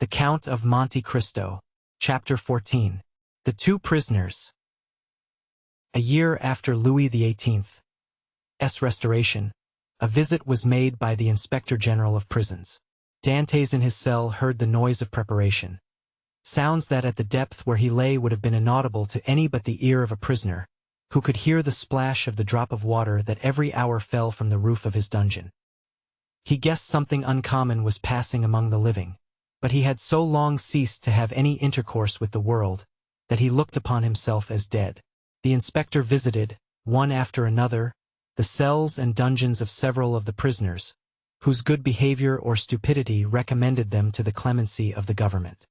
The Count of Monte Cristo, Chapter 14. The Two Prisoners. A year after Louis XVIII's restoration, a visit was made by the Inspector General of Prisons. Dantes in his cell heard the noise of preparation. Sounds that at the depth where he lay would have been inaudible to any but the ear of a prisoner, who could hear the splash of the drop of water that every hour fell from the roof of his dungeon. He guessed something uncommon was passing among the living, but he had so long ceased to have any intercourse with the world, that he looked upon himself as dead. The inspector visited, one after another, the cells and dungeons of several of the prisoners, whose good behavior or stupidity recommended them to the clemency of the government.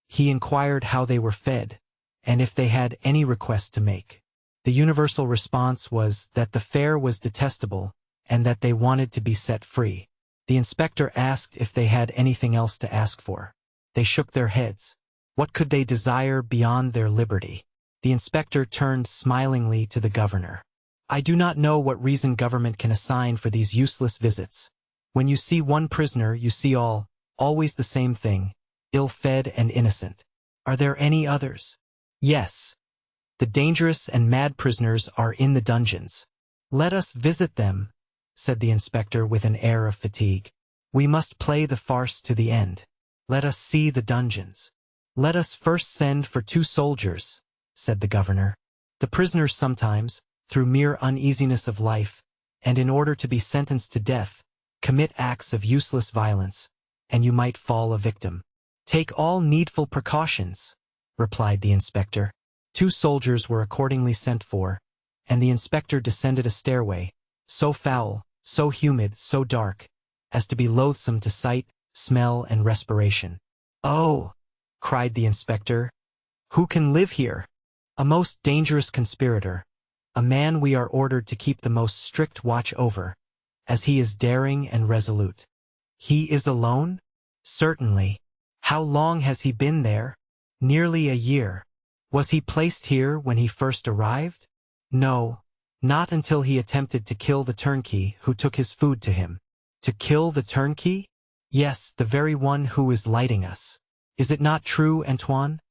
He inquired how they were fed, and if they had any request to make. The universal response was that the fare was detestable, and that they wanted to be set free. The inspector asked if they had anything else to ask for. They shook their heads. What could they desire beyond their liberty? The inspector turned smilingly to the governor. I do not know what reason government can assign for these useless visits. When you see one prisoner, you see all, always the same thing, ill-fed and innocent. Are there any others? Yes. The dangerous and mad prisoners are in the dungeons. Let us visit them, said the inspector with an air of fatigue. We must play the farce to the end. Let us see the dungeons. Let us first send for 2 soldiers, said the governor. The prisoners sometimes, through mere uneasiness of life, and in order to be sentenced to death, commit acts of useless violence, and you might fall a victim. Take all needful precautions, replied the inspector. 2 soldiers were accordingly sent for, and the inspector descended a stairway, so foul, so humid, so dark, as to be loathsome to sight, smell, and respiration. Oh, cried the inspector, who can live here? A most dangerous conspirator, a man we are ordered to keep the most strict watch over, as he is daring and resolute. He is alone? Certainly. How long has he been there? Nearly a year. Was he placed here when he first arrived? No. Not until he attempted to kill the turnkey who took his food to him. To kill the turnkey? Yes, the very one who is lighting us. Is it not true, Antoine?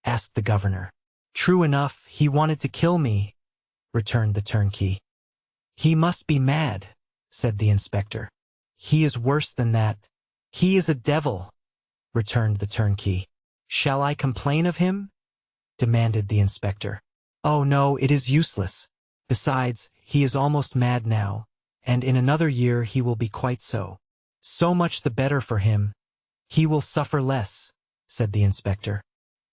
Asked the governor. True enough, he wanted to kill me, returned the turnkey. He must be mad, said the inspector. He is worse than that. He is a devil, returned the turnkey. Shall I complain of him? Demanded the inspector. Oh no, it is useless. Besides, he is almost mad now, and in another year he will be quite so. So much the better for him. He will suffer less, said the inspector.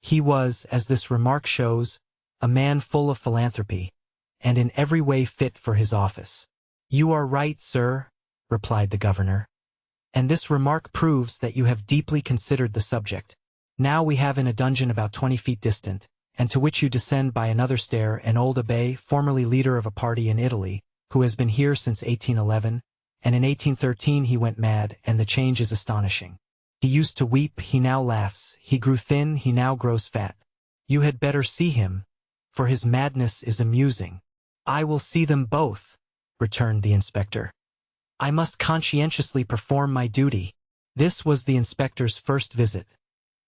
He was, as this remark shows, a man full of philanthropy, and in every way fit for his office. You are right, sir, replied the governor. And this remark proves that you have deeply considered the subject. Now we have in a dungeon about 20 feet distant, and to which you descend by another stair, an old abbé, formerly leader of a party in Italy, who has been here since 1811, and in 1813 he went mad, and the change is astonishing. He used to weep, he now laughs, he grew thin, he now grows fat. You had better see him, for his madness is amusing. I will see them both, returned the inspector. I must conscientiously perform my duty. This was the inspector's first visit.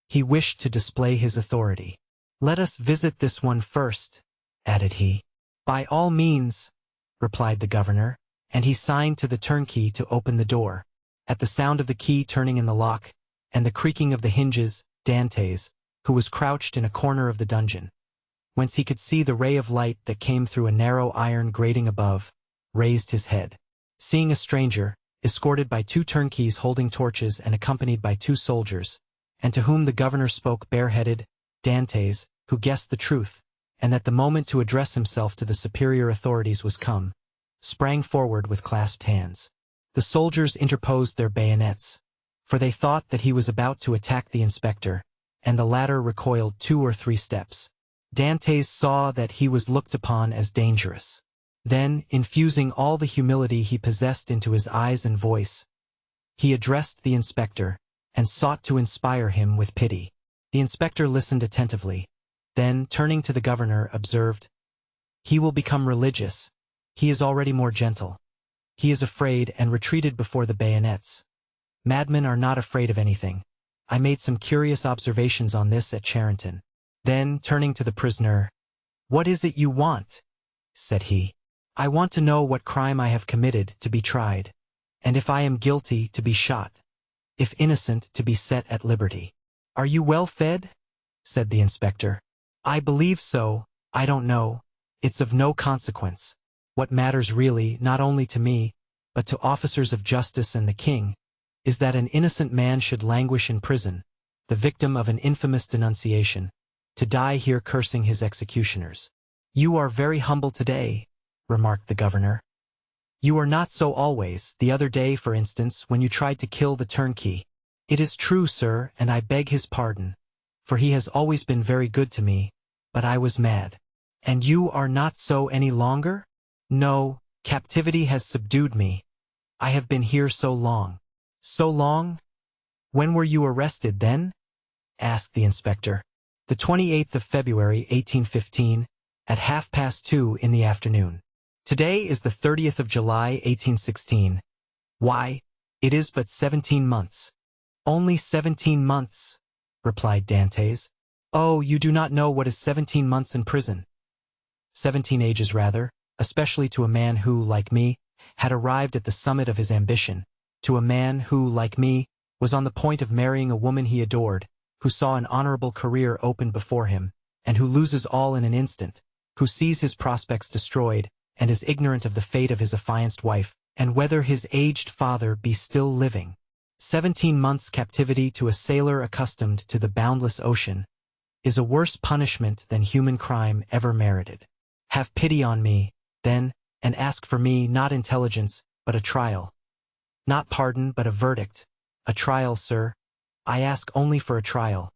He wished to display his authority. Let us visit this one first, added he. By all means, replied the governor, and he signed to the turnkey to open the door. At the sound of the key turning in the lock, and the creaking of the hinges, Dantes, who was crouched in a corner of the dungeon, whence he could see the ray of light that came through a narrow iron grating above, raised his head. Seeing a stranger, escorted by 2 turnkeys holding torches and accompanied by 2 soldiers, and to whom the governor spoke bareheaded, Dantes, who guessed the truth, and that the moment to address himself to the superior authorities was come, sprang forward with clasped hands. The soldiers interposed their bayonets, for they thought that he was about to attack the inspector, and the latter recoiled 2 or 3 steps. Dantes saw that he was looked upon as dangerous. Then, infusing all the humility he possessed into his eyes and voice, he addressed the inspector, and sought to inspire him with pity. The inspector listened attentively, then, turning to the governor, observed, He will become religious. He is already more gentle. He is afraid and retreated before the bayonets. Madmen are not afraid of anything, I made some curious observations on this at Charenton. Then, turning to the prisoner, "What is it you want?" said he. "I want to know what crime I have committed to be tried, and if I am guilty to be shot, if innocent to be set at liberty." "Are you well fed?" said the inspector. "I believe so. I don't know. It's of no consequence. What matters really, not only to me, but to officers of justice and the king, is that an innocent man should languish in prison, the victim of an infamous denunciation, to die here cursing his executioners." "You are very humble today," remarked the governor. "You are not so always, the other day, for instance, when you tried to kill the turnkey." "It is true, sir, and I beg his pardon, for he has always been very good to me, but I was mad." "And you are not so any longer?" "No, captivity has subdued me. I have been here so long." "So long? When were you arrested, then?" asked the inspector. "The 28th of February, 1815, at 2:30 in the afternoon. Today is the 30th of July, 1816. Why, it is but 17 months. "Only 17 months," replied Dantes. "Oh, you do not know what is 17 months in prison." 17 ages rather, especially to a man who, like me, had arrived at the summit of his ambition, to a man who, like me, was on the point of marrying a woman he adored, who saw an honorable career opened before him, and who loses all in an instant, who sees his prospects destroyed, and is ignorant of the fate of his affianced wife, and whether his aged father be still living. 17 months' captivity to a sailor accustomed to the boundless ocean is a worse punishment than human crime ever merited. Have pity on me, then, and ask for me not intelligence, but a trial. Not pardon, but a verdict. A trial, sir. I ask only for a trial.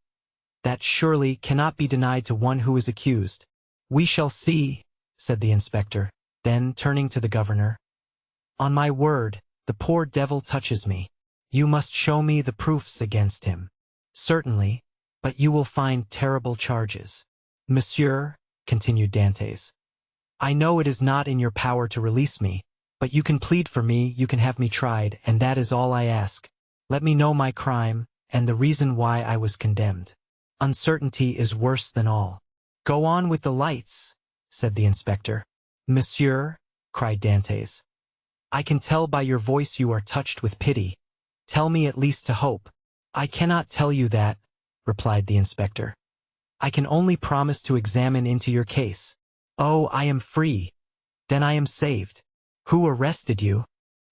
That surely cannot be denied to one who is accused." "We shall see," said the inspector. Then, turning to the governor, "On my word, the poor devil touches me. You must show me the proofs against him." "Certainly, but you will find terrible charges." "Monsieur," continued Dantes, "I know it is not in your power to release me, but you can plead for me, you can have me tried, and that is all I ask. Let me know my crime, and the reason why I was condemned. Uncertainty is worse than all." "Go on with the lights," said the inspector. "Monsieur," cried Dantes, "I can tell by your voice you are touched with pity. Tell me at least to hope." "I cannot tell you that," replied the inspector. "I can only promise to examine into your case." "Oh, I am free. Then I am saved." "Who arrested you?"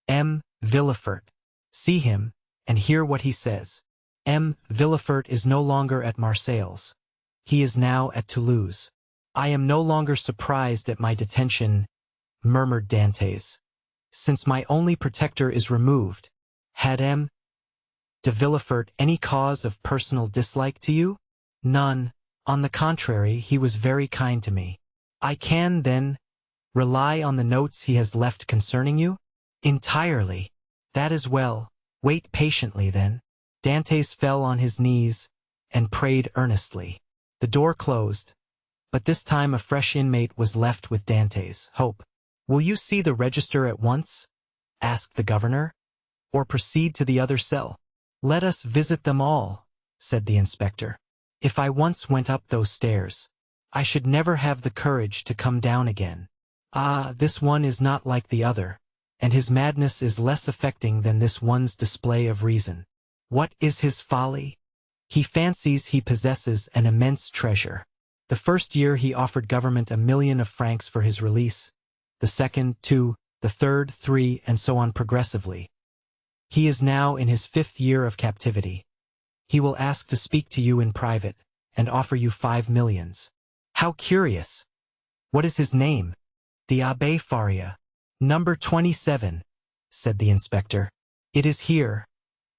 "M. Villefort. See him, and hear what he says. M. Villefort is no longer at Marseilles. He is now at Toulouse." "I am no longer surprised at my detention," murmured Dantes, "since my only protector is removed. Had M. de Villefort any cause of personal dislike to you?" "None. On the contrary, he was very kind to me." "I can, then, rely on the notes he has left concerning you?" "Entirely." "That is well. Wait patiently, then." Dantes fell on his knees and prayed earnestly. The door closed, but this time a fresh inmate was left with Dantes' hope. "Will you see the register at once?" asked the governor, "or proceed to the other cell?" "Let us visit them all," said the inspector. "If I once went up those stairs, I should never have the courage to come down again. Ah, this one is not like the other, and his madness is less affecting than this one's display of reason. What is his folly? He fancies he possesses an immense treasure. The first year he offered government 1,000,000 of francs for his release, the second 2, the third 3, and so on progressively. He is now in his 5th year of captivity. He will ask to speak to you in private, and offer you 5 millions. How curious! What is his name?" "The Abbé Faria." "Number 27, said the inspector. "It is here.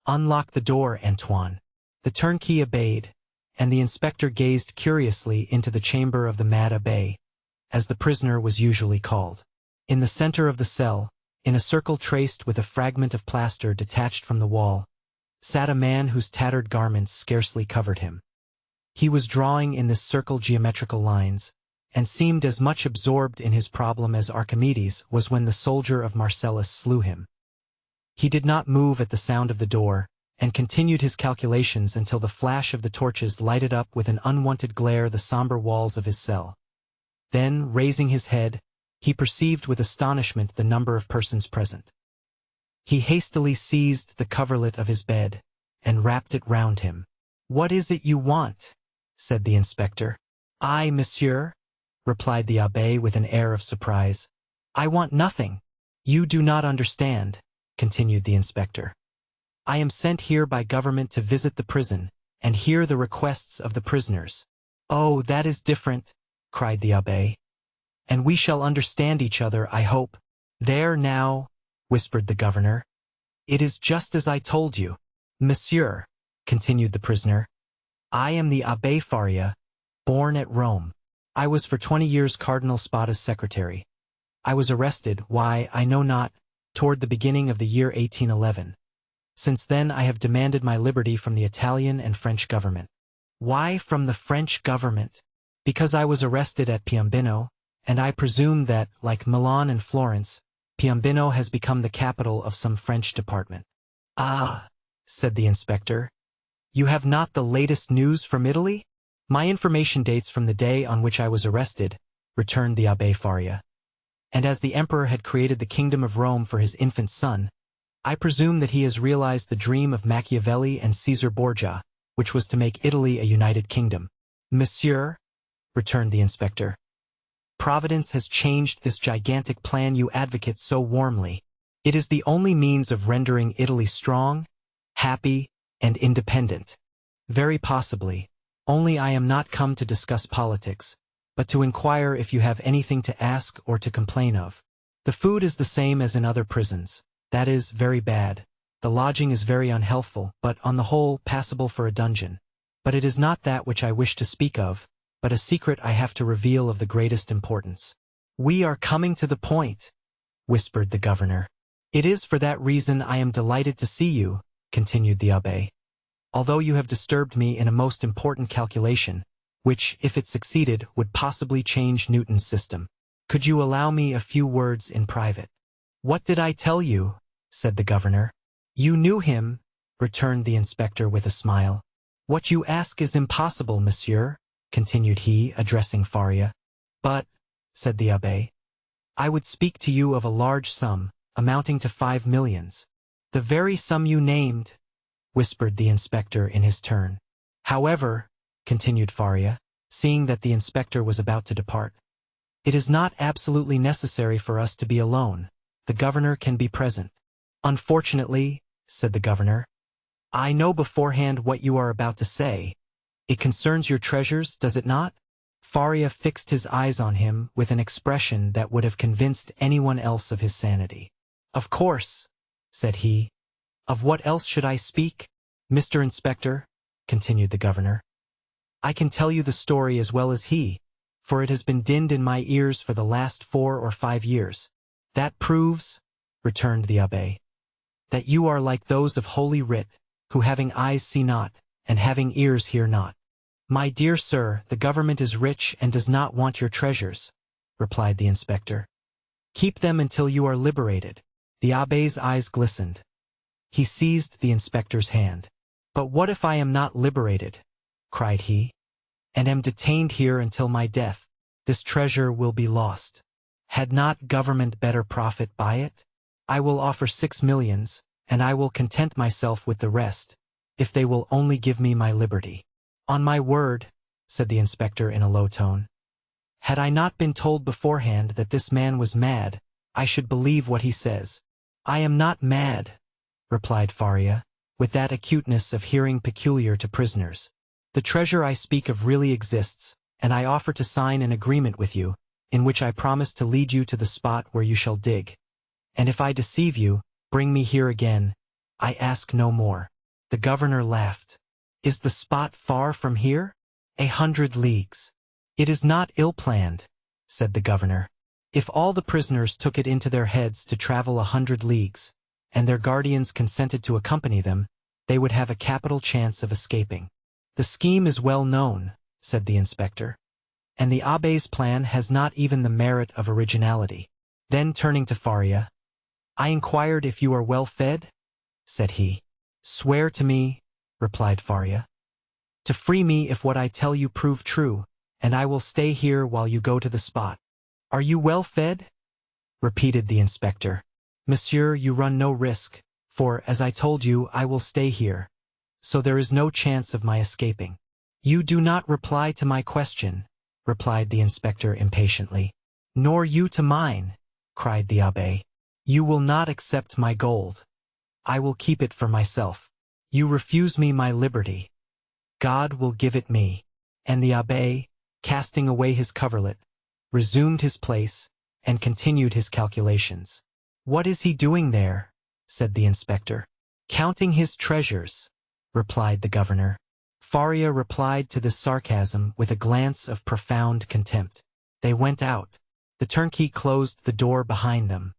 Unlock the door, Antoine." The turnkey obeyed, and the inspector gazed curiously into the chamber of the mad abbé, as the prisoner was usually called. In the center of the cell, in a circle traced with a fragment of plaster detached from the wall, sat a man whose tattered garments scarcely covered him. He was drawing in this circle geometrical lines, and seemed as much absorbed in his problem as Archimedes was when the soldier of Marcellus slew him. He did not move at the sound of the door, and continued his calculations until the flash of the torches lighted up with an unwanted glare the somber walls of his cell. Then, raising his head, he perceived with astonishment the number of persons present. He hastily seized the coverlet of his bed, and wrapped it round him. "What is it you want?" said the inspector. "I, monsieur," replied the abbé with an air of surprise. "I want nothing." "You do not understand," continued the inspector. "I am sent here by government to visit the prison, and hear the requests of the prisoners." "Oh, that is different," cried the abbé. "And we shall understand each other, I hope." "There now," whispered the governor. "It is just as I told you." "Monsieur," continued the prisoner, "I am the Abbé Faria, born at Rome. I was for 20 years Cardinal Spada's secretary. I was arrested, why, I know not, toward the beginning of the year 1811. Since then I have demanded my liberty from the Italian and French government." "Why from the French government?" "Because I was arrested at Piombino, and I presume that, like Milan and Florence, Piombino has become the capital of some French department." "Ah," said the inspector, "you have not the latest news from Italy?" "My information dates from the day on which I was arrested," returned the Abbé Faria. "And as the emperor had created the kingdom of Rome for his infant son, I presume that he has realized the dream of Machiavelli and Caesar Borgia, which was to make Italy a united kingdom." "Monsieur," returned the inspector, "Providence has changed this gigantic plan you advocate so warmly. It is the only means of rendering Italy strong, happy, and independent." "Very possibly, only I am not come to discuss politics, but to inquire if you have anything to ask or to complain of." "The food is the same as in other prisons. That is, very bad. The lodging is very unhealthful, but on the whole passable for a dungeon. But it is not that which I wish to speak of, but a secret I have to reveal of the greatest importance." "We are coming to the point," whispered the governor. "It is for that reason I am delighted to see you," continued the abbé. "Although you have disturbed me in a most important calculation, which, if it succeeded, would possibly change Newton's system. Could you allow me a few words in private?" "What did I tell you?" said the governor. "You knew him," returned the inspector with a smile. "What you ask is impossible, monsieur," continued he, addressing Faria. "But," said the abbé, "I would speak to you of a large sum, amounting to 5 millions. "The very sum you named," whispered the inspector in his turn. "However," continued Faria, seeing that the inspector was about to depart, "it is not absolutely necessary for us to be alone. The governor can be present." "Unfortunately," said the governor, "I know beforehand what you are about to say. It concerns your treasures, does it not?" Faria fixed his eyes on him with an expression that would have convinced anyone else of his sanity. "Of course," said he. "Of what else should I speak?" "Mr. Inspector," continued the governor, "I can tell you the story as well as he, for it has been dinned in my ears for the last 4 or 5 years. "That proves," returned the abbé, "that you are like those of Holy Writ, who having eyes see not, and having ears hear not." "My dear sir, the government is rich and does not want your treasures," replied the inspector. "Keep them until you are liberated." The abbé's eyes glistened. He seized the inspector's hand. "But what if I am not liberated?" cried he, "and am detained here until my death? This treasure will be lost. Had not government better profit by it? I will offer 6 millions, and I will content myself with the rest, if they will only give me my liberty." "On my word," said the inspector in a low tone, "had I not been told beforehand that this man was mad, I should believe what he says." "I am not mad," replied Faria, with that acuteness of hearing peculiar to prisoners. "The treasure I speak of really exists, and I offer to sign an agreement with you, in which I promise to lead you to the spot where you shall dig. And if I deceive you, bring me here again. I ask no more." The governor laughed. "Is the spot far from here?" 100 leagues. "It is not ill-planned," said the governor. "If all the prisoners took it into their heads to travel 100 leagues, and their guardians consented to accompany them, they would have a capital chance of escaping." "The scheme is well known," said the inspector, "and the abbé's plan has not even the merit of originality." Then turning to Faria, "I inquired if you are well fed?" said he. "Swear to me," replied Faria, "to free me if what I tell you prove true, and I will stay here while you go to the spot." "Are you well fed?" repeated the inspector. "Monsieur, you run no risk, for, as I told you, I will stay here, so there is no chance of my escaping." "You do not reply to my question," replied the inspector impatiently. "Nor you to mine," cried the abbé. "You will not accept my gold. I will keep it for myself. You refuse me my liberty. God will give it me." And the abbé, casting away his coverlet, resumed his place and continued his calculations. "What is he doing there?" said the inspector. "Counting his treasures," replied the governor. Faria replied to this sarcasm with a glance of profound contempt. They went out. The turnkey closed the door behind them.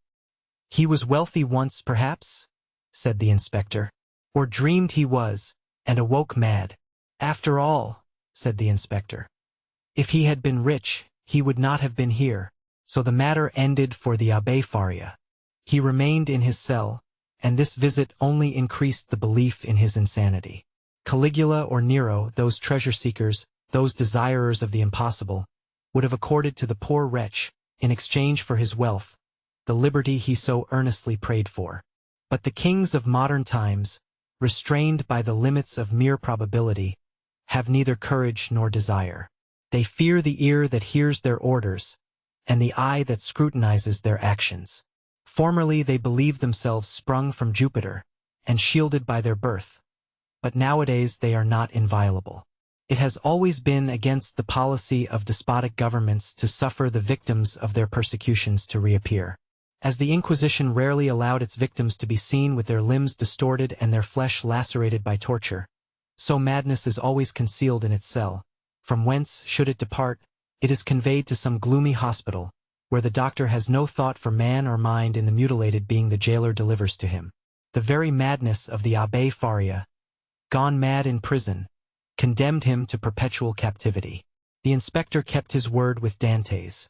"He was wealthy once, perhaps?" said the inspector. "Or dreamed he was, and awoke mad." "After all," said the inspector, "if he had been rich, he would not have been here." So the matter ended for the Abbé Faria. He remained in his cell, and this visit only increased the belief in his insanity. Caligula or Nero, those treasure-seekers, those desirers of the impossible, would have accorded to the poor wretch, in exchange for his wealth, the liberty he so earnestly prayed for. But the kings of modern times, restrained by the limits of mere probability, have neither courage nor desire. They fear the ear that hears their orders, and the eye that scrutinizes their actions. Formerly they believed themselves sprung from Jupiter, and shielded by their birth. But nowadays they are not inviolable. It has always been against the policy of despotic governments to suffer the victims of their persecutions to reappear. As the Inquisition rarely allowed its victims to be seen with their limbs distorted and their flesh lacerated by torture, so madness is always concealed in its cell, from whence, should it depart, it is conveyed to some gloomy hospital, where the doctor has no thought for man or mind in the mutilated being the jailer delivers to him. The very madness of the Abbé Faria, gone mad in prison, condemned him to perpetual captivity. The inspector kept his word with Dantes.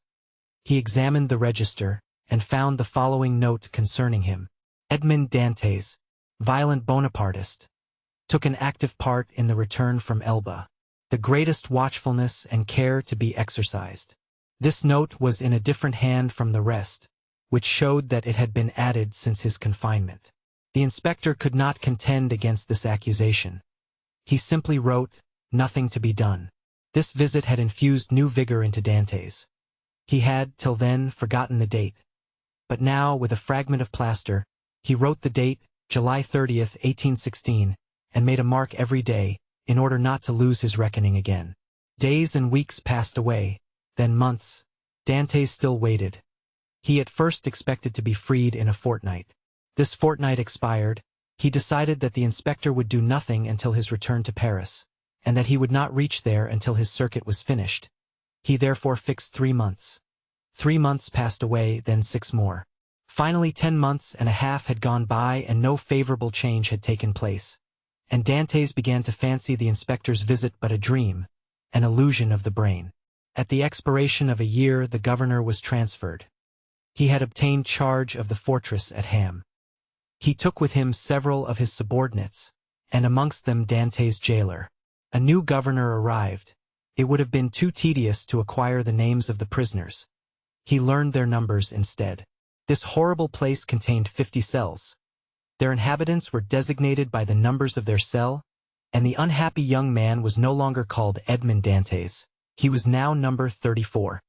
He examined the register, and found the following note concerning him. Edmond Dantes, violent Bonapartist, took an active part in the return from Elba. The greatest watchfulness and care to be exercised. This note was in a different hand from the rest, which showed that it had been added since his confinement. The inspector could not contend against this accusation. He simply wrote, "Nothing to be done." This visit had infused new vigor into Dantes. He had, till then, forgotten the date. But now, with a fragment of plaster, he wrote the date, July 30th, 1816, and made a mark every day, in order not to lose his reckoning again. Days and weeks passed away, then months. Dantes still waited. He at first expected to be freed in a fortnight. This fortnight expired. He decided that the inspector would do nothing until his return to Paris, and that he would not reach there until his circuit was finished. He therefore fixed 3 months. 3 months passed away, then 6 more. Finally 10 months and a half had gone by and no favorable change had taken place, and Dantes began to fancy the inspector's visit but a dream, an illusion of the brain. At the expiration of a year the governor was transferred. He had obtained charge of the fortress at Ham. He took with him several of his subordinates, and amongst them Dantes' jailer. A new governor arrived. It would have been too tedious to acquire the names of the prisoners. He learned their numbers instead. This horrible place contained 50 cells. Their inhabitants were designated by the numbers of their cell, and the unhappy young man was no longer called Edmond Dantes. He was now number 34.